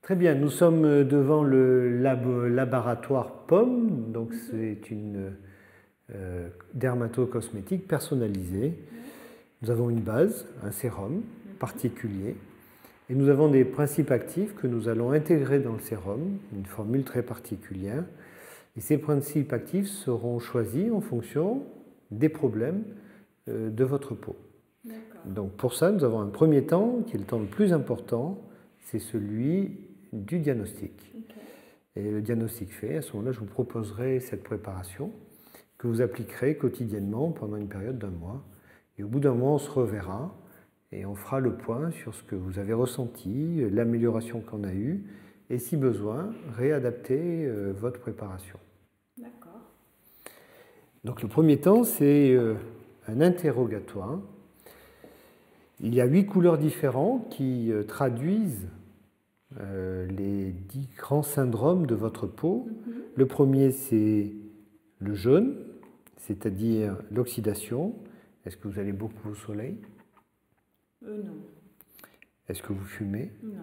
Très bien, nous sommes devant le laboratoire POM, donc c'est une dermatocosmétique personnalisée. Nous avons une base, un sérum particulier, et nous avons des principes actifs que nous allons intégrer dans le sérum, une formule très particulière. Et ces principes actifs seront choisis en fonction des problèmes de votre peau. Donc pour ça, nous avons un premier temps, qui est le temps le plus important, c'est celui du diagnostic. Okay. Et le diagnostic fait, à ce moment-là, je vous proposerai cette préparation que vous appliquerez quotidiennement pendant une période d'1 mois. Et au bout d'1 mois, on se reverra et on fera le point sur ce que vous avez ressenti, l'amélioration qu'on a eue, et si besoin, réadapter votre préparation. D'accord. Donc le premier temps, c'est un interrogatoire. Il y a 8 couleurs différentes qui traduisent les 10 grands syndromes de votre peau. Le premier, c'est le jaune, c'est-à-dire l'oxydation. Est-ce que vous allez beaucoup au soleil? Non. Est-ce que vous fumez? Non.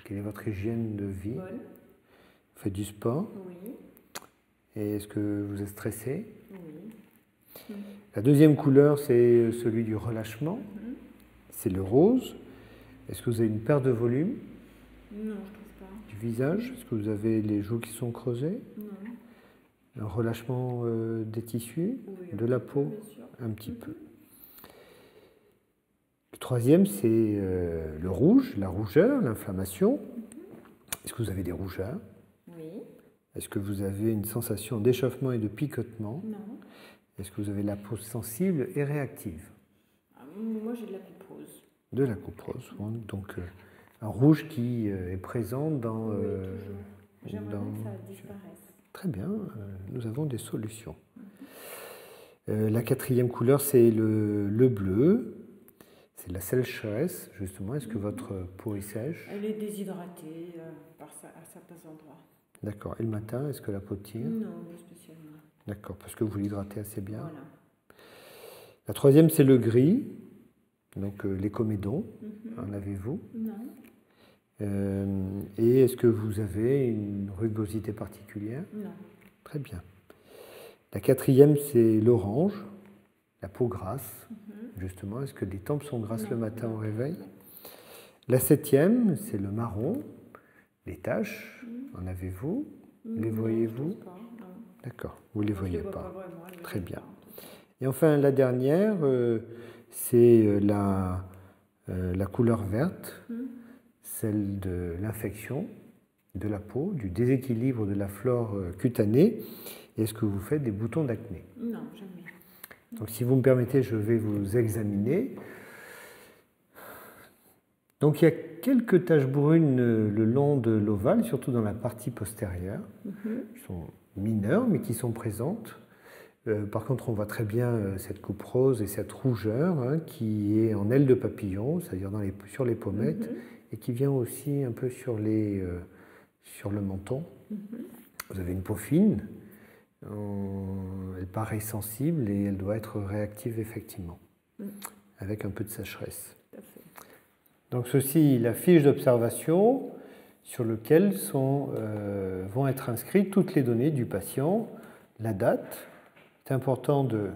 Quelle est votre hygiène de vie? Bonne. Vous faites du sport? Oui. Et est-ce que vous êtes stressé? Oui. La deuxième couleur, c'est celui du relâchement. C'est le rose. Est-ce que vous avez une perte de volume? Non, je trouve pas. Du visage? Est-ce que vous avez les joues qui sont creusées? Non. Un relâchement des tissus? Oui, de la peau? bien sûr. Un petit peu. Le troisième, c'est le rouge, la rougeur, l'inflammation. Est-ce que vous avez des rougeurs? Oui. Est-ce que vous avez une sensation d'échauffement et de picotement? Non. Est-ce que vous avez la peau sensible et réactive? Moi, j'ai de la couperose. De la couperose. Donc, un rouge qui est présent dans... Oui, toujours. J'aimerais bien que ça disparaisse. Très bien, nous avons des solutions. La quatrième couleur, c'est le bleu. C'est la sécheresse, justement. Est-ce que votre peau est sèche? Elle est déshydratée à certains endroits. D'accord. Et le matin, est-ce que la peau tire? Non, pas spécialement. D'accord, parce que vous l'hydratez assez bien. Voilà. La troisième, c'est le gris. Donc les comédons. En avez-vous? Non. Et est-ce que vous avez une rugosité particulière? Non. Très bien. La quatrième, c'est l'orange, la peau grasse. Justement, est-ce que les tempes sont grasses le matin au réveil? La septième, c'est le marron, les taches. En avez-vous? Les voyez-vous? D'accord, vous ne les voyez pas. Très bien. Et enfin, la dernière, c'est la couleur verte, celle de l'infection de la peau, du déséquilibre de la flore cutanée. Et est-ce que vous faites des boutons d'acné? Non, jamais. Donc, si vous me permettez, je vais vous examiner. Donc, il y a quelques taches brunes le long de l'ovale, surtout dans la partie postérieure, qui sont mineures, mais qui sont présentes. Par contre, on voit très bien cette coupe rose et cette rougeur qui est en aile de papillon, c'est-à-dire sur les pommettes, et qui vient aussi un peu sur le menton. Vous avez une peau fine. Elle paraît sensible et elle doit être réactive effectivement, avec un peu de sécheresse. Donc ceci, la fiche d'observation sur laquelle vont être inscrites toutes les données du patient, la date. C'est important de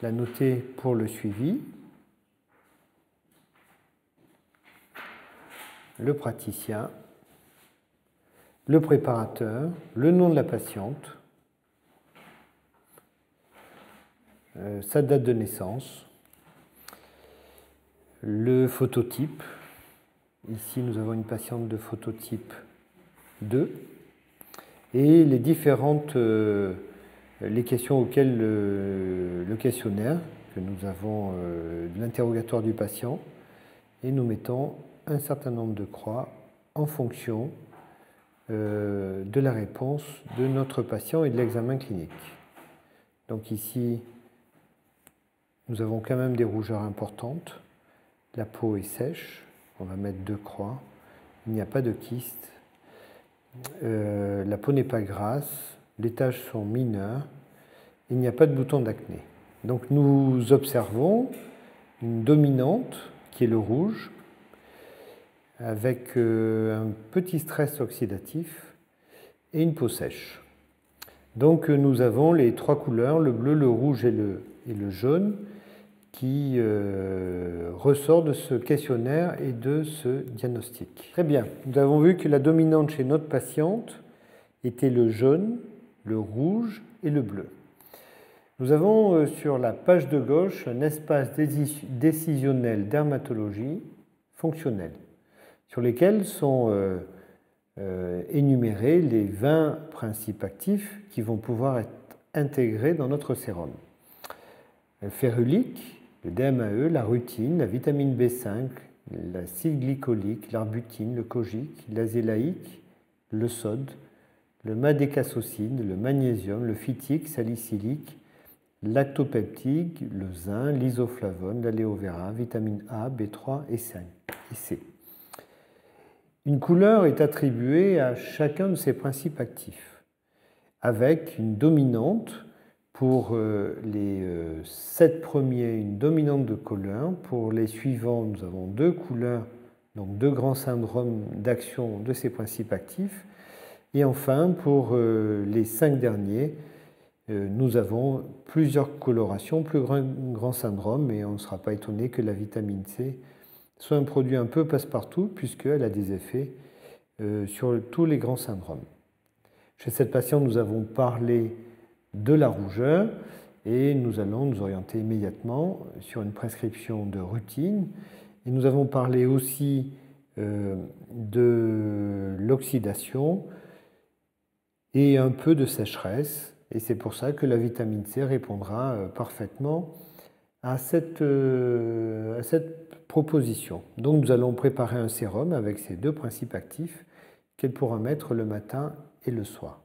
la noter pour le suivi, le praticien, le préparateur, le nom de la patiente, sa date de naissance, le phototype. Ici, nous avons une patiente de phototype 2 et les différentes les questions auxquelles le questionnaire que nous avons de l'interrogatoire du patient, et nous mettons un certain nombre de croix en fonction de la réponse de notre patient et de l'examen clinique. Donc ici, nous avons quand même des rougeurs importantes. La peau est sèche. On va mettre 2 croix. Il n'y a pas de kyste. La peau n'est pas grasse. Les taches sont mineures. Il n'y a pas de bouton d'acné. Donc nous observons une dominante qui est le rouge. avec un petit stress oxydatif et une peau sèche. Donc nous avons les trois couleurs, le bleu, le rouge et le jaune, qui ressortent de ce questionnaire et de ce diagnostic. Très bien, nous avons vu que la dominante chez notre patiente était le jaune, le rouge et le bleu. Nous avons sur la page de gauche un espace décisionnel dermatologie fonctionnel, sur lesquels sont énumérés les 20 principes actifs qui vont pouvoir être intégrés dans notre sérum. Le férulique, le DMAE, la rutine, la vitamine B5, l'acide glycolique, l'arbutine, le kojique, l'azélaïque, le sode, le madécassocine, le magnésium, le phytique, salicylique, lactopeptide, le zinc, l'isoflavone, l'aloe vera, vitamine A, B3 et C. Une couleur est attribuée à chacun de ces principes actifs, avec une dominante pour les 7 premiers, une dominante de couleur. Pour les suivants, nous avons 2 couleurs, donc 2 grands syndromes d'action de ces principes actifs. Et enfin, pour les 5 derniers, nous avons plusieurs colorations, plus grands syndromes, et on ne sera pas étonné que la vitamine C soit un produit un peu passe-partout, puisqu'elle a des effets sur tous les grands syndromes. Chez cette patiente, nous avons parlé de la rougeur, et nous allons nous orienter immédiatement sur une prescription de rutine. Et nous avons parlé aussi de l'oxydation et un peu de sécheresse, et c'est pour ça que la vitamine C répondra parfaitement à cette proposition. Donc nous allons préparer un sérum avec ces 2 principes actifs qu'elle pourra mettre le matin et le soir.